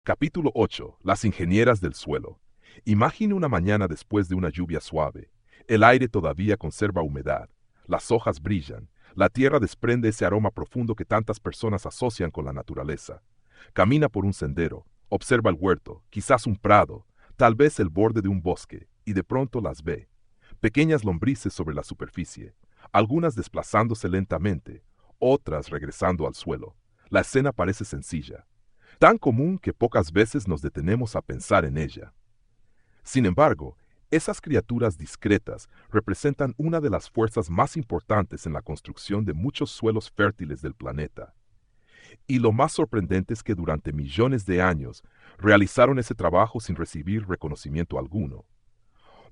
Capítulo 8. Las ingenieras del suelo. Imagine una mañana después de una lluvia suave. El aire todavía conserva humedad. Las hojas brillan. La tierra desprende ese aroma profundo que tantas personas asocian con la naturaleza. Camina por un sendero. Observa el huerto, quizás un prado, tal vez el borde de un bosque, y de pronto las ve. Pequeñas lombrices sobre la superficie, algunas desplazándose lentamente, otras regresando al suelo. La escena parece sencilla, tan común que pocas veces nos detenemos a pensar en ella. Sin embargo, esas criaturas discretas representan una de las fuerzas más importantes en la construcción de muchos suelos fértiles del planeta. Y lo más sorprendente es que durante millones de años realizaron ese trabajo sin recibir reconocimiento alguno.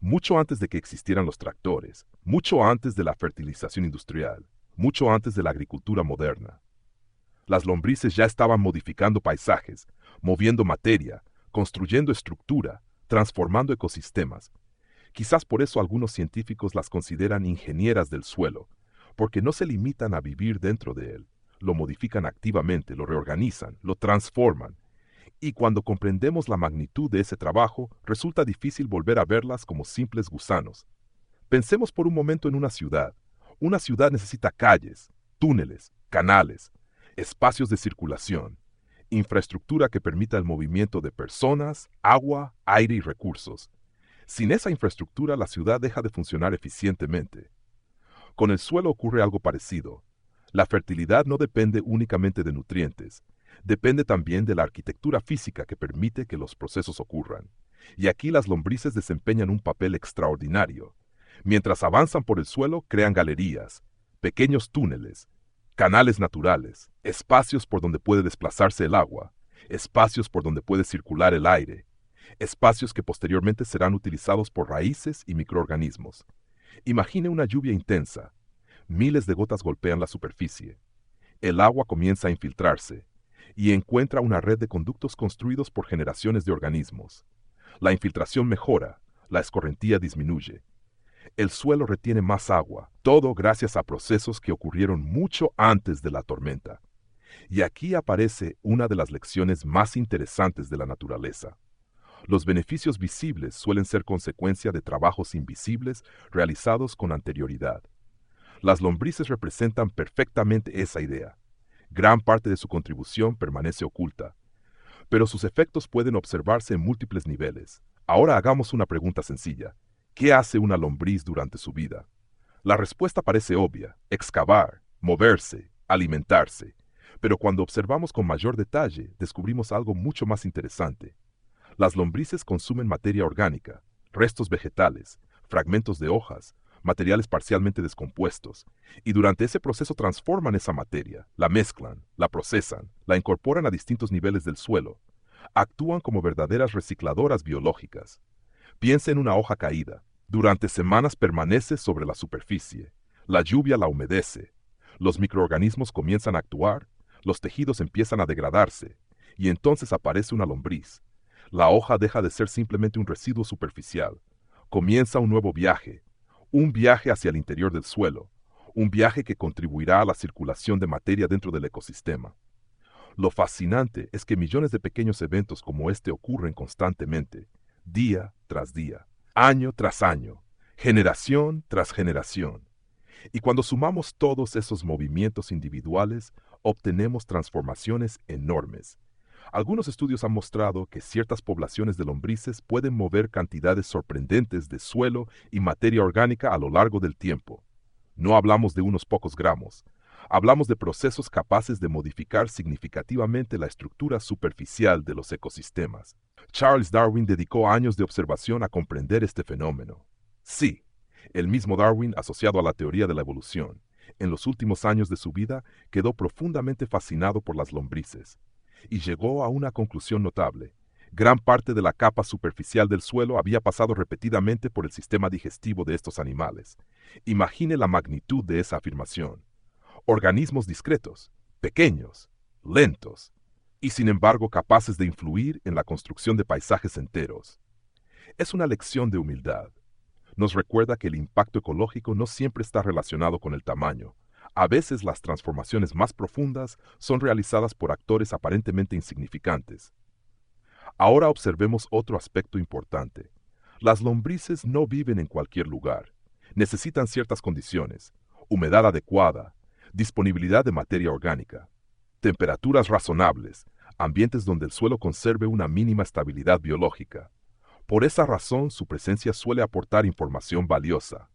Mucho antes de que existieran los tractores, mucho antes de la fertilización industrial, mucho antes de la agricultura moderna. Las lombrices ya estaban modificando paisajes, moviendo materia, construyendo estructura, transformando ecosistemas. Quizás por eso algunos científicos las consideran ingenieras del suelo, porque no se limitan a vivir dentro de él, lo modifican activamente, lo reorganizan, lo transforman. Y cuando comprendemos la magnitud de ese trabajo, resulta difícil volver a verlas como simples gusanos. Pensemos por un momento en una ciudad. Una ciudad necesita calles, túneles, canales, espacios de circulación, infraestructura que permita el movimiento de personas, agua, aire y recursos. Sin esa infraestructura, la ciudad deja de funcionar eficientemente. Con el suelo ocurre algo parecido. La fertilidad no depende únicamente de nutrientes, depende también de la arquitectura física que permite que los procesos ocurran. Y aquí las lombrices desempeñan un papel extraordinario. Mientras avanzan por el suelo, crean galerías, pequeños túneles, canales naturales, espacios por donde puede desplazarse el agua, espacios por donde puede circular el aire, espacios que posteriormente serán utilizados por raíces y microorganismos. Imagine una lluvia intensa. Miles de gotas golpean la superficie. El agua comienza a infiltrarse y encuentra una red de conductos construidos por generaciones de organismos. La infiltración mejora, la escorrentía disminuye. El suelo retiene más agua, todo gracias a procesos que ocurrieron mucho antes de la tormenta. Y aquí aparece una de las lecciones más interesantes de la naturaleza. Los beneficios visibles suelen ser consecuencia de trabajos invisibles realizados con anterioridad. Las lombrices representan perfectamente esa idea. Gran parte de su contribución permanece oculta, pero sus efectos pueden observarse en múltiples niveles. Ahora hagamos una pregunta sencilla. ¿Qué hace una lombriz durante su vida? La respuesta parece obvia: excavar, moverse, alimentarse. Pero cuando observamos con mayor detalle, descubrimos algo mucho más interesante. Las lombrices consumen materia orgánica, restos vegetales, fragmentos de hojas, materiales parcialmente descompuestos, y durante ese proceso transforman esa materia, la mezclan, la procesan, la incorporan a distintos niveles del suelo. Actúan como verdaderas recicladoras biológicas. Piensa en una hoja caída. Durante semanas permanece sobre la superficie. La lluvia la humedece. Los microorganismos comienzan a actuar, los tejidos empiezan a degradarse, y entonces aparece una lombriz. La hoja deja de ser simplemente un residuo superficial. Comienza un nuevo viaje, un viaje hacia el interior del suelo, un viaje que contribuirá a la circulación de materia dentro del ecosistema. Lo fascinante es que millones de pequeños eventos como este ocurren constantemente, día tras día, año tras año, generación tras generación. Y cuando sumamos todos esos movimientos individuales, obtenemos transformaciones enormes. Algunos estudios han mostrado que ciertas poblaciones de lombrices pueden mover cantidades sorprendentes de suelo y materia orgánica a lo largo del tiempo. No hablamos de unos pocos gramos. Hablamos de procesos capaces de modificar significativamente la estructura superficial de los ecosistemas. Charles Darwin dedicó años de observación a comprender este fenómeno. Sí, el mismo Darwin, asociado a la teoría de la evolución, en los últimos años de su vida quedó profundamente fascinado por las lombrices y llegó a una conclusión notable. Gran parte de la capa superficial del suelo había pasado repetidamente por el sistema digestivo de estos animales. Imagine la magnitud de esa afirmación. Organismos discretos, pequeños, lentos, y sin embargo capaces de influir en la construcción de paisajes enteros. Es una lección de humildad. Nos recuerda que el impacto ecológico no siempre está relacionado con el tamaño. A veces las transformaciones más profundas son realizadas por actores aparentemente insignificantes. Ahora observemos otro aspecto importante. Las lombrices no viven en cualquier lugar. Necesitan ciertas condiciones: humedad adecuada, disponibilidad de materia orgánica, temperaturas razonables, ambientes donde el suelo conserve una mínima estabilidad biológica. Por esa razón, su presencia suele aportar información valiosa.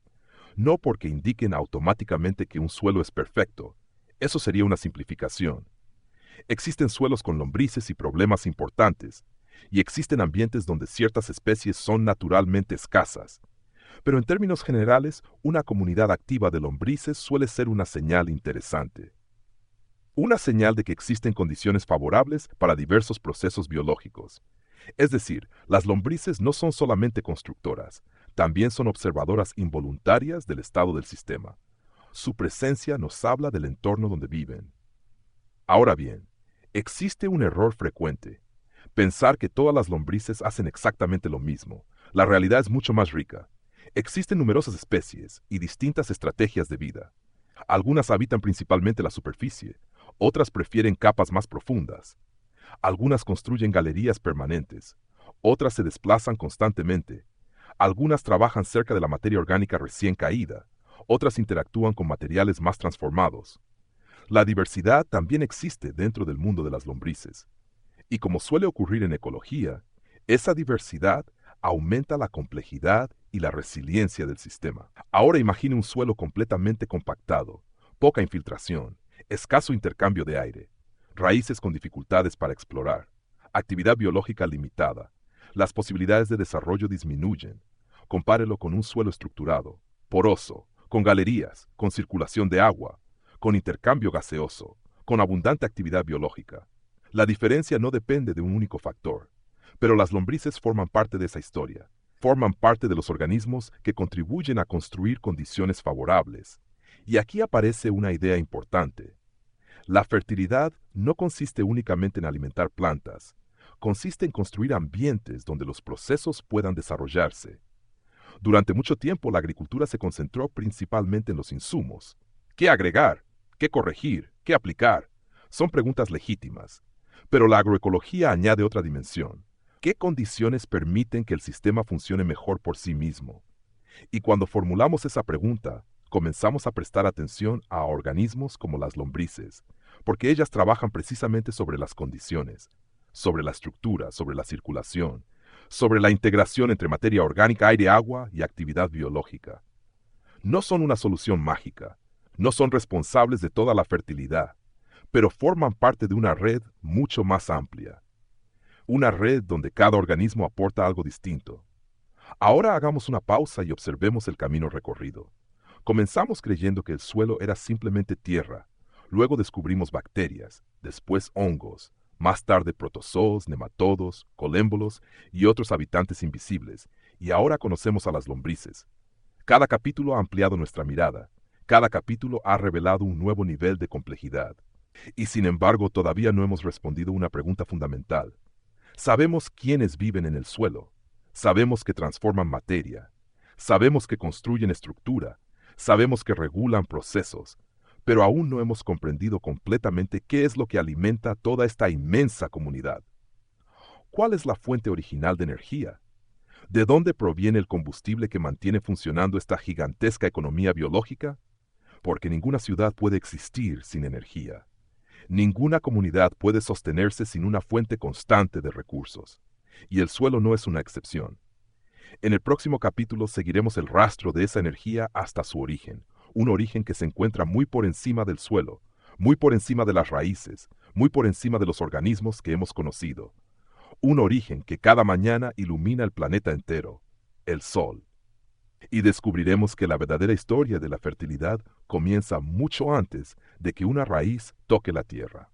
No porque indiquen automáticamente que un suelo es perfecto. Eso sería una simplificación. Existen suelos con lombrices y problemas importantes, y existen ambientes donde ciertas especies son naturalmente escasas. Pero en términos generales, una comunidad activa de lombrices suele ser una señal interesante. Una señal de que existen condiciones favorables para diversos procesos biológicos. Es decir, las lombrices no son solamente constructoras, también son observadoras involuntarias del estado del sistema. Su presencia nos habla del entorno donde viven. Ahora bien, existe un error frecuente: pensar que todas las lombrices hacen exactamente lo mismo. La realidad es mucho más rica. Existen numerosas especies y distintas estrategias de vida. Algunas habitan principalmente la superficie, otras prefieren capas más profundas. Algunas construyen galerías permanentes, otras se desplazan constantemente. Algunas trabajan cerca de la materia orgánica recién caída, otras interactúan con materiales más transformados. La diversidad también existe dentro del mundo de las lombrices. Y como suele ocurrir en ecología, esa diversidad aumenta la complejidad y la resiliencia del sistema. Ahora imagine un suelo completamente compactado, poca infiltración, escaso intercambio de aire, raíces con dificultades para explorar, actividad biológica limitada. Las posibilidades de desarrollo disminuyen. Compárelo con un suelo estructurado, poroso, con galerías, con circulación de agua, con intercambio gaseoso, con abundante actividad biológica. La diferencia no depende de un único factor, pero las lombrices forman parte de esa historia. Forman parte de los organismos que contribuyen a construir condiciones favorables. Y aquí aparece una idea importante. La fertilidad no consiste únicamente en alimentar plantas, consiste en construir ambientes donde los procesos puedan desarrollarse. Durante mucho tiempo la agricultura se concentró principalmente en los insumos. ¿Qué agregar? ¿Qué corregir? ¿Qué aplicar? Son preguntas legítimas. Pero la agroecología añade otra dimensión. ¿Qué condiciones permiten que el sistema funcione mejor por sí mismo? Y cuando formulamos esa pregunta, comenzamos a prestar atención a organismos como las lombrices, porque ellas trabajan precisamente sobre las condiciones, sobre la estructura, sobre la circulación, sobre la integración entre materia orgánica, aire, agua y actividad biológica. No son una solución mágica, no son responsables de toda la fertilidad, pero forman parte de una red mucho más amplia. Una red donde cada organismo aporta algo distinto. Ahora hagamos una pausa y observemos el camino recorrido. Comenzamos creyendo que el suelo era simplemente tierra, luego descubrimos bacterias, después hongos, más tarde protozoos, nematodos, colémbolos y otros habitantes invisibles, y ahora conocemos a las lombrices. Cada capítulo ha ampliado nuestra mirada, cada capítulo ha revelado un nuevo nivel de complejidad. Y sin embargo todavía no hemos respondido una pregunta fundamental. Sabemos quiénes viven en el suelo, sabemos que transforman materia, sabemos que construyen estructura, sabemos que regulan procesos, pero aún no hemos comprendido completamente qué es lo que alimenta toda esta inmensa comunidad. ¿Cuál es la fuente original de energía? ¿De dónde proviene el combustible que mantiene funcionando esta gigantesca economía biológica? Porque ninguna ciudad puede existir sin energía. Ninguna comunidad puede sostenerse sin una fuente constante de recursos, y el suelo no es una excepción. En el próximo capítulo seguiremos el rastro de esa energía hasta su origen, un origen que se encuentra muy por encima del suelo, muy por encima de las raíces, muy por encima de los organismos que hemos conocido. Un origen que cada mañana ilumina el planeta entero, el Sol. Y descubriremos que la verdadera historia de la fertilidad comienza mucho antes de que una raíz toque la tierra.